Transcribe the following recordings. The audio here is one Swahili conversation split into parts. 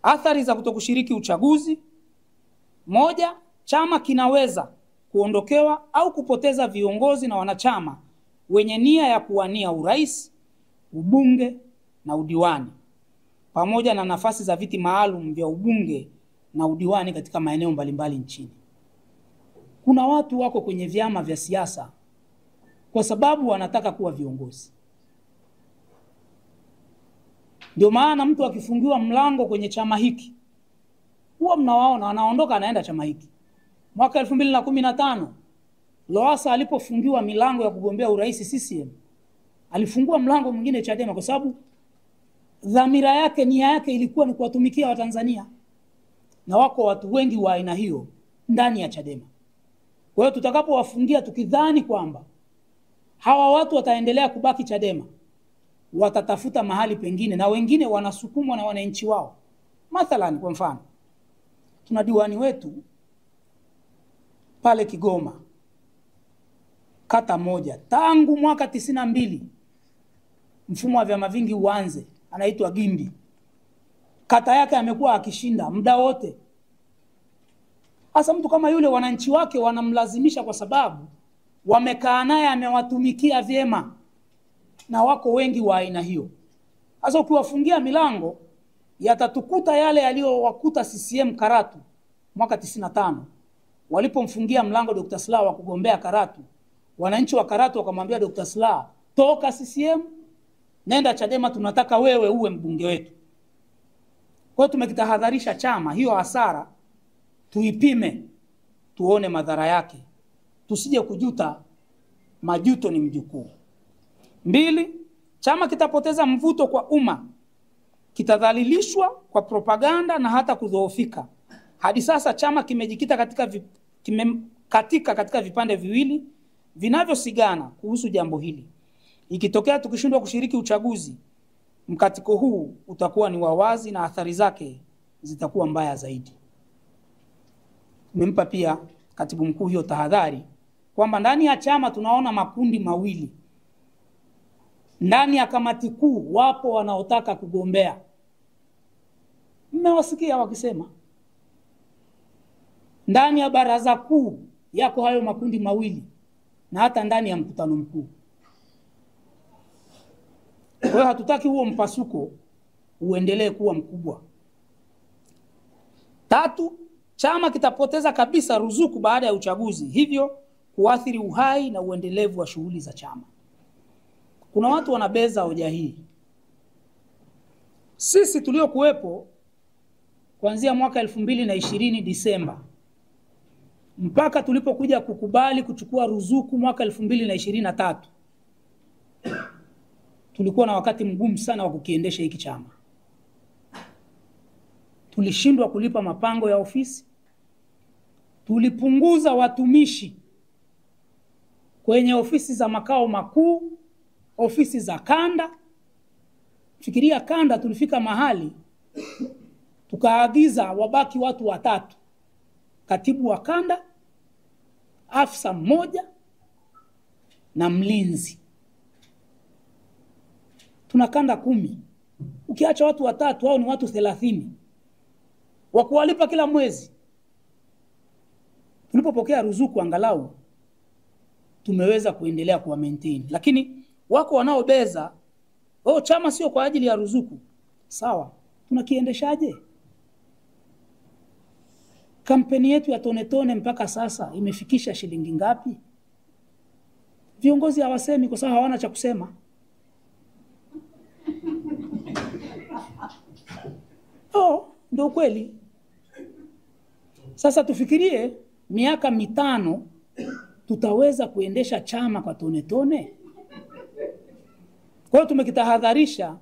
Athari za kutokushiriki uchaguzi: moja, chama kinaweza kuondokewa au kupoteza viongozi na wanachama wenye nia ya kuwania urais, ubunge na udiwani, pamoja na nafasi za viti maalum vya ubunge na udiwani katika maeneo mbalimbali nchini. Kuna watu wako kwenye vyama vya siasa kwa sababu wanataka kuwa viongozi. Ndio maana mtu akifungiwa mlango kwenye chama hiki, huwa mnawaona anaondoka anaenda chama hiki. Mwaka 2015 Lowassa alipofungiwa milango ya kugombea urais CCM, alifungua mlango mwingine Chadema, kwa sababu dhamira yake, nia yake ilikuwa ni kuwatumikia Watanzania. Na wako watu wengi wa aina hiyo ndani ya Chadema. Kwa hiyo tutakapowafungia tukidhani kwamba hawa watu wataendelea kubaki Chadema, watatafuta mahali pengine, na wengine wanasukumwa na wananchi wao. Mathalan, kwa mfano, tuna diwani wetu pale Kigoma, kata moja, tangu mwaka 92 mfumo wa vyama vingi uanze, anaitwa Gimbi. Kata yake amekuwa akishinda muda wote. Hasa mtu kama yule wananchi wake wanamlazimisha kwa sababu wamekaa naye, amewatumikia vyema, na wako wengi wa aina hiyo. Hasa ukiwafungia milango, yatatukuta yale yaliyowakuta CCM Karatu mwaka 95. Walipomfungia mlango Dr. Slaa wa kugombea Karatu, wananchi wa Karatu wakamwambia Dr. Slaa, toka CCM, nenda Chadema, tunataka wewe uwe mbunge wetu. Kwa hiyo tumekitahadharisha chama, hiyo hasara tuipime, tuone madhara yake, tusije kujuta. Majuto ni mjukuu. 2, chama kitapoteza mvuto kwa umma, kitadhalilishwa kwa propaganda na hata kudhoofika. Hadi sasa chama kimejikita katika vipande viwili vinavyosigana kuhusu jambo hili. Ikitokea tukishindwa kushiriki uchaguzi, mkatiko huu utakuwa ni wawazi na athari zake zitakuwa mbaya zaidi. Tumempa pia katibu mkuu hiyo tahadhari kwamba ndani ya chama tunaona makundi mawili. Ndani ya kamati kuu wapo wanaotaka kugombea. Mmewasikia wakisema. Ndani ya baraza kuu yako hayo makundi mawili, na hata ndani ya mkutano mkuu. Kwa hiyo hatutaki huo mpasuko uendelee kuwa mkubwa. 3, chama kitapoteza kabisa ruzuku baada ya uchaguzi, hivyo kuathiri uhai na uendelevu wa shughuli za chama. Kuna watu wanabeza hoja hii. Sisi tuliokuwepo kuanzia mwaka 2020 Disemba mpaka tulipokuja kukubali kuchukua ruzuku mwaka 2023, tulikuwa na wakati mgumu sana wa kukiendesha hiki chama. Tulishindwa kulipa mapango ya ofisi, tulipunguza watumishi kwenye ofisi za makao makuu, ofisi za kanda. Fikiria kanda, tulifika mahali tukaagiza wabaki watu 3, katibu wa kanda, afisa mmoja na mlinzi. Tuna kanda 10. Ukiacha watu 3, hao ni watu 30 wa kuwalipa kila mwezi. Tulipopokea ruzuku angalau tumeweza kuendelea kuwa maintain. Lakini wako wanaobeza, chama sio kwa ajili ya ruzuku. Sawa, tunakiendeshaje? Kampeni yetu ya tone tone mpaka sasa imefikisha shilingi ngapi? Viongozi hawasemi kwa sababu hawana cha kusema. Ndio kweli. Sasa tufikirie miaka 5 tutaweza kuendesha chama kwa tone tone? Kwa hiyo tumekitahadharisha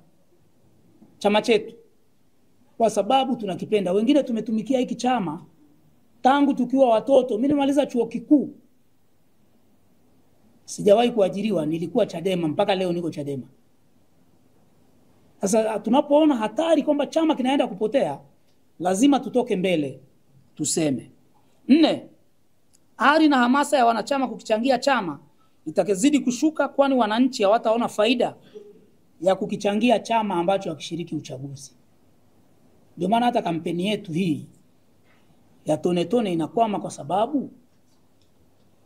chama chetu kwa sababu tunakipenda. Wengine tumetumikia hiki chama tangu tukiwa watoto. Mimi nimaliza chuo kikuu, sijawahi kuajiriwa, nilikuwa Chadema mpaka leo niko Chadema. Sasa tunapoona hatari kwamba chama kinaenda kupotea, lazima tutoke mbele tuseme. 4, ari na hamasa ya wanachama kukichangia chama itakazidi kushuka, kwani wananchi hawataona faida ya kukichangia chama ambacho hakishiriki uchaguzi. Ndio maana hata kampeni yetu hii ya tone tone inakwama, kwa sababu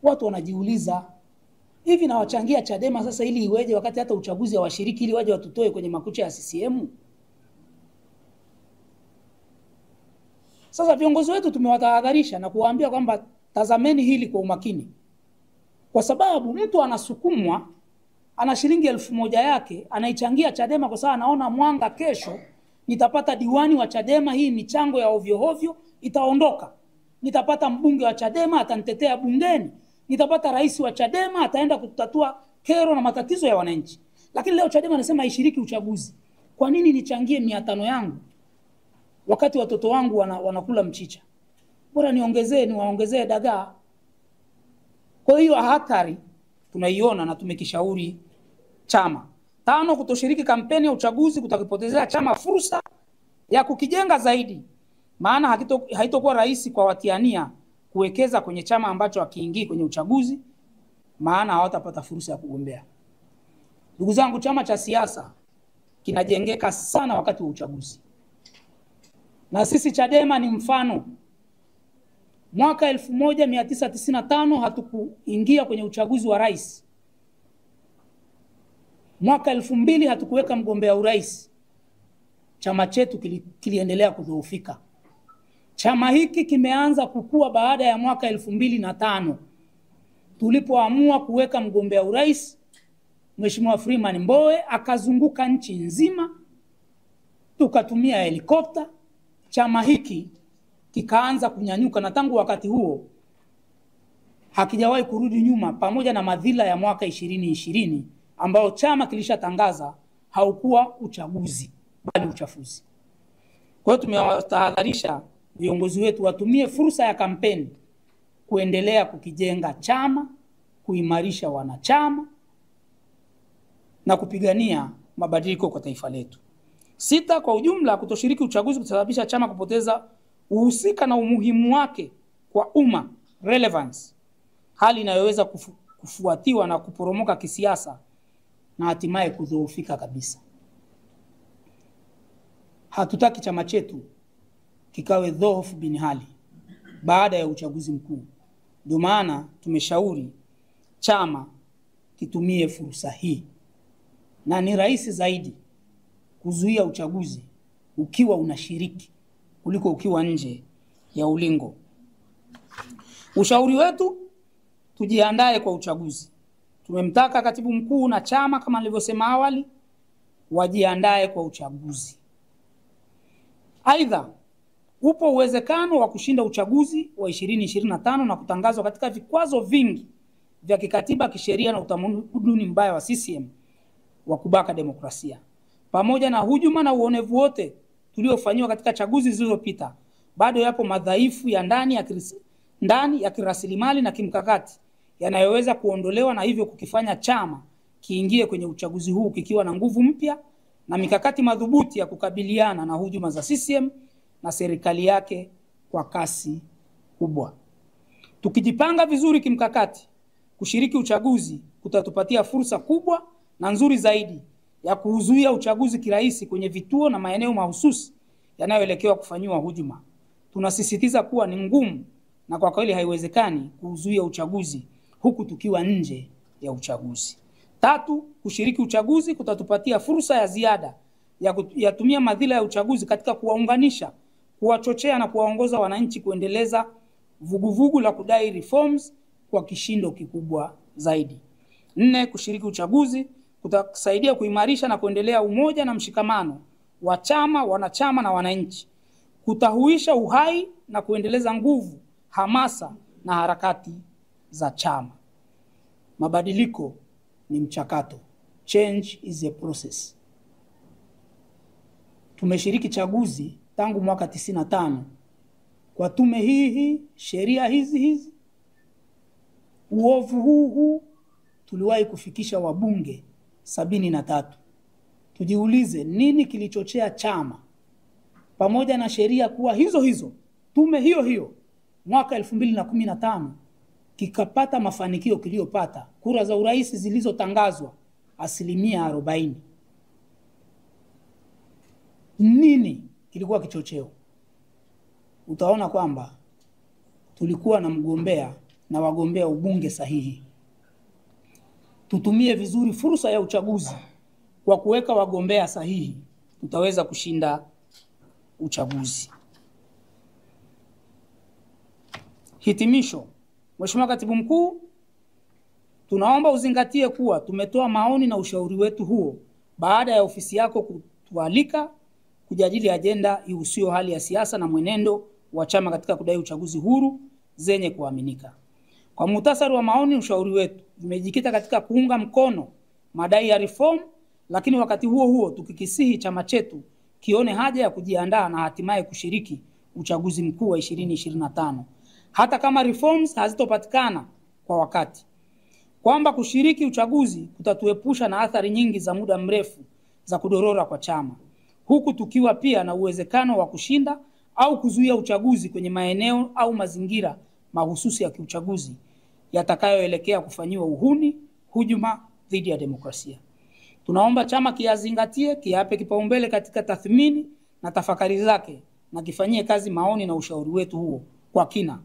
watu wanajiuliza, hivi na wachangia Chadema sasa ili iweje wakati hata uchaguzi hawashiriki, ili waje watutoe kwenye makucha ya CCM? Sasa viongozi wetu tumewatahadharisha na kuwaambia kwamba tazameni hili kwa umakini, kwa sababu mtu anasukumwa, ana shilingi 1000 yake anaichangia Chadema kwa sababu anaona mwanga, kesho nitapata diwani wa Chadema, hii michango ya ovyo ovyo itaondoka, nitapata mbunge wa Chadema atanitetea bungeni, nitapata rais wa Chadema ataenda kutatua kero na matatizo ya wananchi. Lakini leo Chadema anasema ishiriki uchaguzi. Kwa nini nichangie 500 yangu wakati watoto wangu wanakula mchicha? Bora niwaongezee dagaa. Kwa hiyo hatari tunaiona na tumekishauri chama. 5, kutoshiriki kampeni ya uchaguzi kutakipotezea chama fursa ya kukijenga zaidi, maana haitokuwa rahisi kwa watiania kuwekeza kwenye chama ambacho hakiingii kwenye uchaguzi, maana hawatapata fursa ya kugombea. Ndugu zangu, chama cha siasa kinajengeka sana wakati wa uchaguzi, na sisi Chadema ni mfano. Mwaka 1995 hatukuingia kwenye uchaguzi wa rais. Mwaka 2000 hatukuweka mgombea urais. Chama chetu kiliendelea kudhoofika. Chama hiki kimeanza kukua baada ya mwaka 2005 tulipoamua kuweka mgombea urais Mheshimiwa Freeman Mbowe, akazunguka nchi nzima, tukatumia helikopta. Chama hiki kikaanza kunyanyuka, na tangu wakati huo hakijawahi kurudi nyuma, pamoja na madhila ya mwaka 2020 ambao chama kilishatangaza haukuwa uchaguzi bali uchafuzi. Kwa hiyo tumewatahadharisha viongozi wetu watumie fursa ya kampeni kuendelea kukijenga chama, kuimarisha wanachama na kupigania mabadiliko kwa taifa letu. 6, kwa ujumla, kutoshiriki uchaguzi kutasababisha chama kupoteza uhusika na umuhimu wake kwa umma, relevance, hali inayoweza kufuatiwa na kuporomoka kisiasa na hatimaye kudhoofika kabisa. Hatutaki chama chetu kikawe dhoofu bin hali baada ya uchaguzi mkuu. Ndio maana tumeshauri chama kitumie fursa hii, na ni rahisi zaidi kuzuia uchaguzi ukiwa unashiriki kuliko ukiwa nje ya ulingo. Ushauri wetu, tujiandae kwa uchaguzi. Tumemtaka katibu mkuu na chama, kama nilivyosema awali, wajiandae kwa uchaguzi. Aidha, upo uwezekano wa kushinda uchaguzi wa 2025 na kutangazwa katika vikwazo vingi vya kikatiba, kisheria na utamaduni mbaya wa CCM wa kubaka demokrasia. Pamoja na hujuma na uonevu wote tuliofanywa katika chaguzi zilizopita, bado yapo madhaifu ya ndani ya kirasilimali na kimkakati yanayoweza kuondolewa, na hivyo kukifanya chama kiingie kwenye uchaguzi huu kikiwa na nguvu mpya na mikakati madhubuti ya kukabiliana na hujuma za CCM na serikali yake kwa kasi kubwa. Tukijipanga vizuri kimkakati, kushiriki uchaguzi kutatupatia fursa kubwa na nzuri zaidi ya kuzuia uchaguzi kirahisi kwenye vituo na maeneo mahususi yanayoelekewa kufanyiwa hujuma. Tunasisitiza kuwa ni ngumu na kwa kweli haiwezekani kuzuia uchaguzi huku tukiwa nje ya uchaguzi. 3, kushiriki uchaguzi kutatupatia fursa ya ziada ya kutumia madhila ya uchaguzi katika kuwaunganisha, kuwachochea na kuwaongoza wananchi kuendeleza vuguvugu la kudai reforms kwa kishindo kikubwa zaidi. 4, kushiriki uchaguzi kutasaidia kuimarisha na kuendelea umoja na mshikamano wa chama, wanachama na wananchi, kutahuisha uhai na kuendeleza nguvu, hamasa na harakati za chama. Mabadiliko ni mchakato. Change is a process. Tumeshiriki chaguzi tangu mwaka 95 kwa tume hii, sheria hizi, uovu huu tuliwahi kufikisha wabunge 73. Tujiulize nini kilichochea chama pamoja na sheria kuwa hizo, tume hiyo mwaka 2015 kikapata mafanikio kiliyopata, kura za urais zilizotangazwa 40%. Nini kilikuwa kichocheo. Utaona kwamba tulikuwa na mgombea na wagombea ubunge sahihi. Tutumie vizuri fursa ya uchaguzi kwa kuweka wagombea sahihi, tutaweza kushinda uchaguzi. Hitimisho. Mheshimiwa Katibu Mkuu, tunaomba uzingatie kuwa tumetoa maoni na ushauri wetu huo baada ya ofisi yako kutualika kujadili ajenda ihusuyo hali ya siasa na mwenendo wa chama katika kudai uchaguzi huru zenye kuaminika. Kwa muhtasari wa maoni, ushauri wetu umejikita katika kuunga mkono madai ya reform, lakini wakati huo huo tukikisihi chama chetu kione haja ya kujiandaa na hatimaye kushiriki uchaguzi mkuu wa 2025 hata kama reforms hazitopatikana kwa wakati, kwamba kushiriki uchaguzi kutatuepusha na athari nyingi za muda mrefu za kudorora kwa chama, huku tukiwa pia na uwezekano wa kushinda au kuzuia uchaguzi kwenye maeneo au mazingira mahususi ya kiuchaguzi yatakayoelekea kufanyiwa uhuni, hujuma dhidi ya demokrasia. Tunaomba chama kiyazingatie, kiape kipaumbele katika tathmini na tafakari zake, na kifanyie kazi maoni na ushauri wetu huo kwa kina,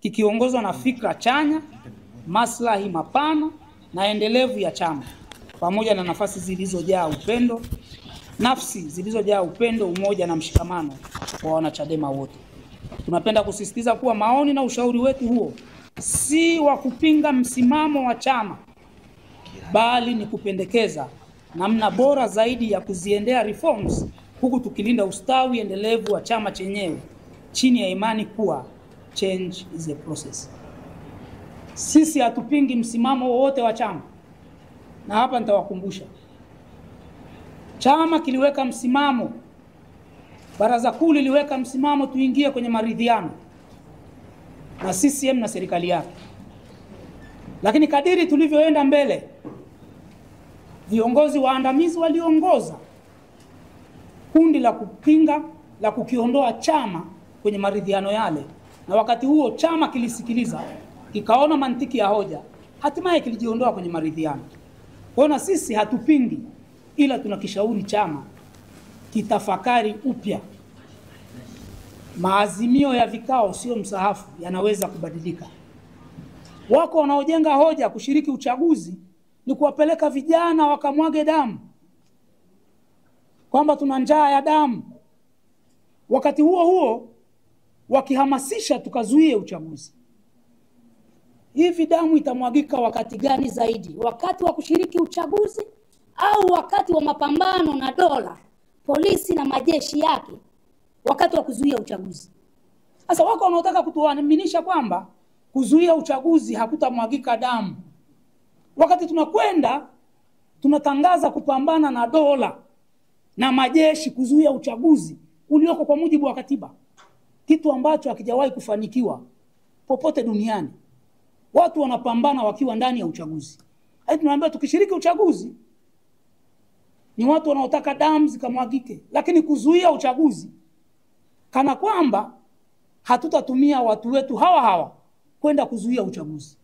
kikiongozwa na fikra chanya, maslahi mapana na endelevu ya chama, pamoja na nafsi zilizojaa upendo, umoja na mshikamano wa wanachadema wote. Tunapenda kusisitiza kuwa maoni na ushauri wetu huo si wa kupinga msimamo wa chama, bali ni kupendekeza namna bora zaidi ya kuziendea reforms, huku tukilinda ustawi endelevu wa chama chenyewe chini ya imani kuwa change is a process. Sisi hatupingi msimamo wowote wa chama, na hapa nitawakumbusha. Chama kiliweka msimamo, baraza kuu liliweka msimamo tuingie kwenye maridhiano na CCM na serikali yake. Lakini kadiri tulivyoenda mbele, viongozi waandamizi waliongoza kundi la kupinga la kukiondoa chama kwenye maridhiano yale, na wakati huo chama kilisikiliza, kikaona mantiki ya hoja, hatimaye kilijiondoa kwenye maridhiano. Kwa sisi hatupingi, ila tunakishauri chama kitafakari upya. Maazimio ya vikao sio msahafu, yanaweza kubadilika. Wako wanaojenga hoja kushiriki uchaguzi ni kuwapeleka vijana wakamwage damu, kwamba tuna njaa ya damu. Wakati huo huo wakihamasisha tukazuie uchaguzi. Hivi damu itamwagika wakati gani zaidi? Wakati wa kushiriki uchaguzi au wakati wa mapambano na dola, polisi na majeshi yake, wakati wa kuzuia uchaguzi? Sasa wako wanaotaka kutuaminisha kwamba kuzuia uchaguzi hakutamwagika damu, wakati tunakwenda tunatangaza kupambana na dola na majeshi kuzuia uchaguzi ulioko kwa mujibu wa katiba, kitu ambacho hakijawahi kufanikiwa popote duniani. Watu wanapambana wakiwa ndani ya uchaguzi. Hadi tunaambia tukishiriki uchaguzi ni watu wanaotaka damu zikamwagike, lakini kuzuia uchaguzi kana kwamba hatutatumia watu wetu hawa kwenda kuzuia uchaguzi.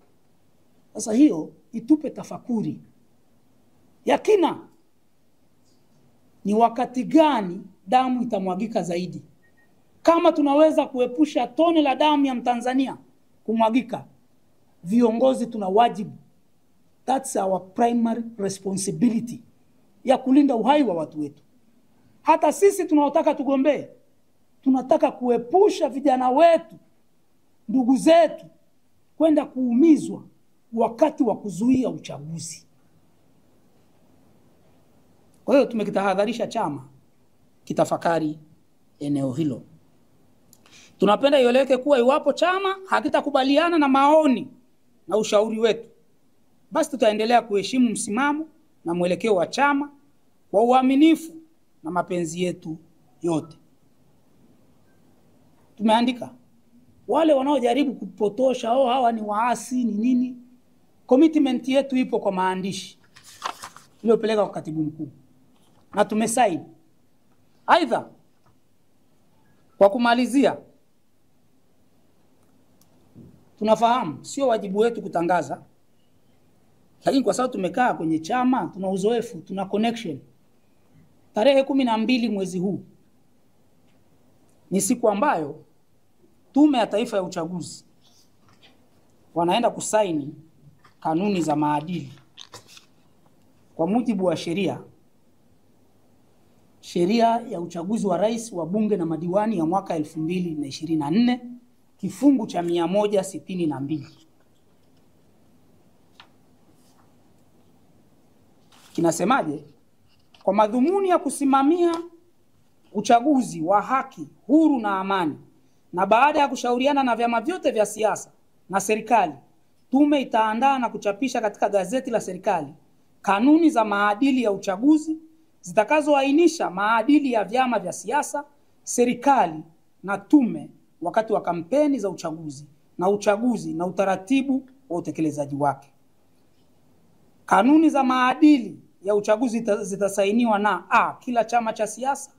Sasa hiyo itupe tafakuri ya kina, ni wakati gani damu itamwagika zaidi? Kama tunaweza kuepusha tone la damu ya Mtanzania kumwagika, viongozi tuna wajibu, that's our primary responsibility, ya kulinda uhai wa watu wetu. Hata sisi tunaotaka tugombee, tunataka kuepusha vijana wetu, ndugu zetu, kwenda kuumizwa wakati wa kuzuia uchaguzi. Kwa hiyo tumekitahadharisha chama kitafakari eneo hilo. Tunapenda ieleweke kuwa iwapo chama hakitakubaliana na maoni na ushauri wetu, basi tutaendelea kuheshimu msimamo na mwelekeo wa chama kwa uaminifu na mapenzi yetu yote. Tumeandika wale wanaojaribu kupotosha hawa ni waasi ni nini, commitment yetu ipo kwa maandishi iliyopeleka kwa katibu mkuu na tumesaini. Aidha, kwa kumalizia, tunafahamu sio wajibu wetu kutangaza, lakini kwa sababu tumekaa kwenye chama, tuna uzoefu, tuna connection. Tarehe 12 mwezi huu ni siku ambayo Tume ya Taifa ya Uchaguzi wanaenda kusaini kanuni za maadili kwa mujibu wa sheria ya uchaguzi wa rais, wa bunge na madiwani ya mwaka 2024 kifungu cha 162. Kinasemaje? Kwa madhumuni ya kusimamia uchaguzi wa haki, huru na amani, na baada ya kushauriana na vyama vyote vya siasa na serikali, tume itaandaa na kuchapisha katika gazeti la serikali kanuni za maadili ya uchaguzi zitakazoainisha maadili ya vyama vya siasa, serikali na tume wakati wa kampeni za uchaguzi na utaratibu wa utekelezaji wake. Kanuni za maadili ya uchaguzi zitasainiwa na a, kila chama cha siasa;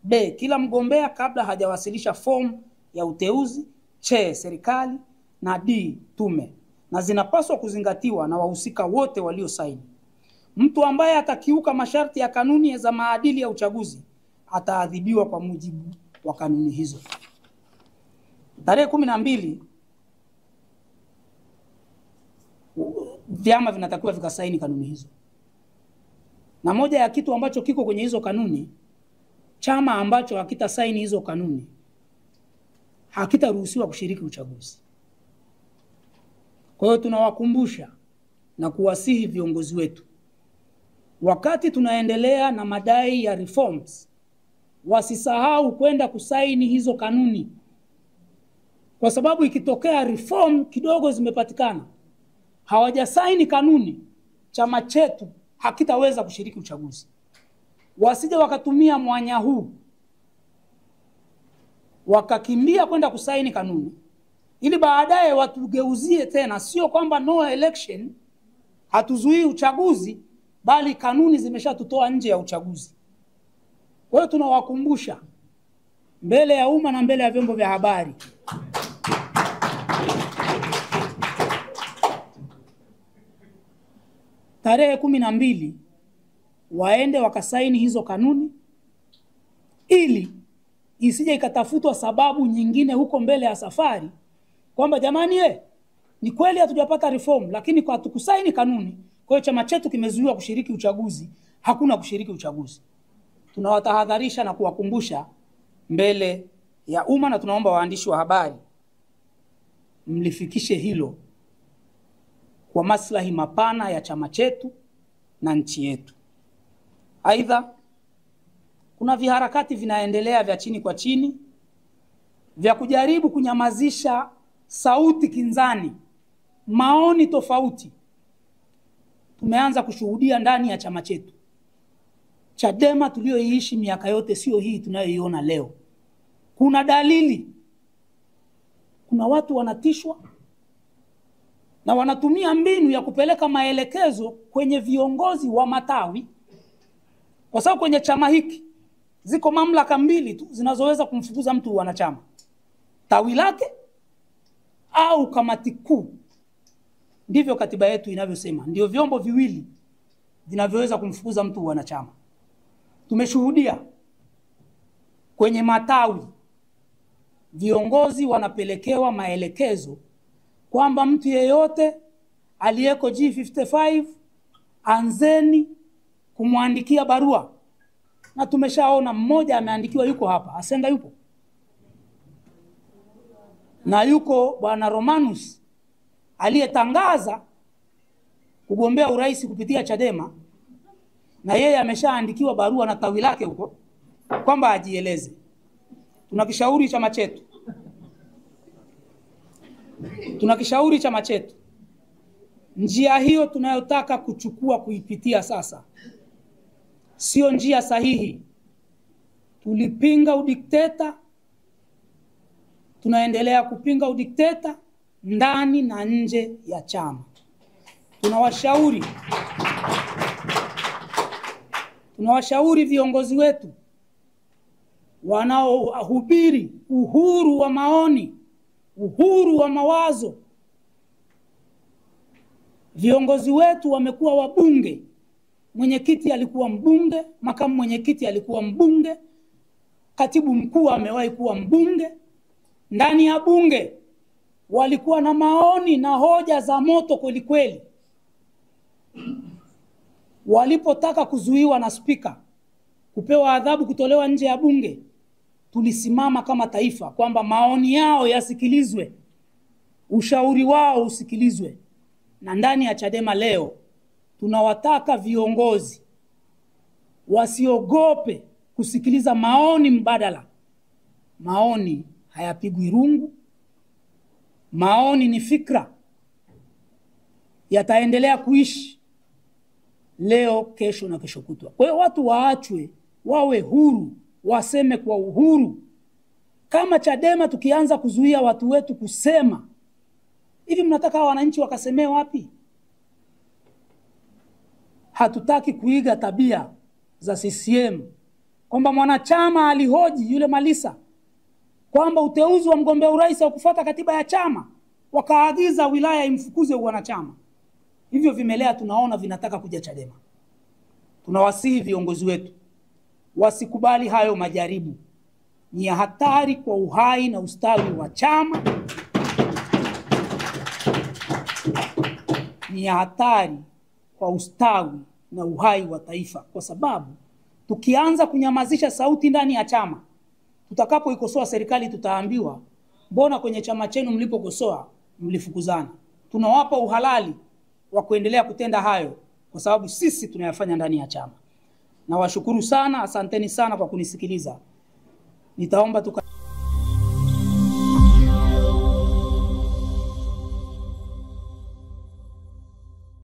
b, kila mgombea kabla hajawasilisha fomu ya uteuzi; c, serikali; na d, tume, na zinapaswa kuzingatiwa na wahusika wote waliosaini. Mtu ambaye atakiuka masharti ya kanuni za maadili ya uchaguzi ataadhibiwa kwa mujibu wa kanuni hizo. Tarehe 12 vyama vinatakiwa vikasaini kanuni hizo. Na moja ya kitu ambacho kiko kwenye hizo kanuni, chama ambacho hakitasaini hizo kanuni hakitaruhusiwa kushiriki uchaguzi. Kwa hiyo tunawakumbusha na kuwasihi viongozi wetu, wakati tunaendelea na madai ya reforms, wasisahau kwenda kusaini hizo kanuni, kwa sababu ikitokea reform kidogo zimepatikana, hawajasaini kanuni, chama chetu hakitaweza kushiriki uchaguzi. Wasije wakatumia mwanya huu wakakimbia kwenda kusaini kanuni ili baadaye watugeuzie tena. Sio kwamba no election, hatuzuii uchaguzi, bali kanuni zimeshatutoa nje ya uchaguzi. Kwa hiyo tunawakumbusha mbele ya umma na mbele ya vyombo vya habari, tarehe 12 waende wakasaini hizo kanuni, ili isije ikatafutwa sababu nyingine huko mbele ya safari kwamba jamani, ni kweli hatujapata reform, lakini kwa hatukusaini kanuni, kwa hiyo chama chetu kimezuiwa kushiriki uchaguzi. Hakuna kushiriki uchaguzi. Tunawatahadharisha na kuwakumbusha mbele ya umma, na tunaomba waandishi wa habari mlifikishe hilo kwa maslahi mapana ya chama chetu na nchi yetu. Aidha, kuna viharakati vinaendelea vya chini kwa chini vya kujaribu kunyamazisha sauti kinzani, maoni tofauti. Tumeanza kushuhudia ndani ya chama chetu. Chadema tuliyoiishi miaka yote sio hii tunayoiona leo. Kuna dalili, kuna watu wanatishwa na wanatumia mbinu ya kupeleka maelekezo kwenye viongozi wa matawi, kwa sababu kwenye chama hiki ziko mamlaka mbili tu zinazoweza kumfukuza mtu wanachama: tawi lake au kamati kuu. Ndivyo katiba yetu inavyosema, ndio vyombo viwili vinavyoweza kumfukuza mtu wanachama. Tumeshuhudia kwenye matawi viongozi wanapelekewa maelekezo kwamba mtu yeyote aliyeko G55 anzeni kumwandikia barua, na tumeshaona mmoja ameandikiwa, yuko hapa, Asenga yupo, na yuko bwana Romanus aliyetangaza kugombea urais kupitia Chadema, na yeye ameshaandikiwa barua na tawi lake huko kwamba ajieleze. Tunakishauri chama chetu njia hiyo tunayotaka kuchukua kuipitia sasa sio njia sahihi. Tulipinga udikteta, tunaendelea kupinga udikteta ndani na nje ya chama. Tunawashauri viongozi wetu wanaohubiri uhuru wa maoni, uhuru wa mawazo. Viongozi wetu wamekuwa wabunge, mwenyekiti alikuwa mbunge, makamu mwenyekiti alikuwa mbunge, katibu mkuu amewahi kuwa mbunge. Ndani ya bunge walikuwa na maoni na hoja za moto kweli kweli. Walipotaka kuzuiwa na spika, kupewa adhabu, kutolewa nje ya bunge, tulisimama kama taifa kwamba maoni yao yasikilizwe, ushauri wao usikilizwe. Na ndani ya Chadema leo tunawataka viongozi wasiogope kusikiliza maoni mbadala. Maoni hayapigwi rungu. Maoni ni fikra, yataendelea kuishi leo, kesho na kesho kutwa. Kwa hiyo watu waachwe wawe huru, waseme kwa uhuru. Kama Chadema tukianza kuzuia watu wetu kusema, hivi mnataka wananchi wakasemee wapi? Hatutaki kuiga tabia za CCM kwamba mwanachama alihoji yule Malisa kwamba uteuzi wa mgombea urais au kufuata katiba ya chama, wakaagiza wilaya imfukuze wanachama. Hivyo vimelea tunaona vinataka kuja Chadema. Tunawasihi viongozi wetu wasikubali hayo majaribu. Ni ya hatari kwa uhai na ustawi wa chama. Ni ya hatari kwa ustawi na uhai wa taifa, kwa sababu tukianza kunyamazisha sauti ndani ya chama, tutakapoikosoa serikali tutaambiwa, mbona kwenye chama chenu mlipokosoa mlifukuzana? Tunawapa uhalali wa kuendelea kutenda hayo kwa sababu sisi tunayafanya ndani ya chama. Na washukuru sana, asanteni sana kwa kunisikiliza. Nitaomba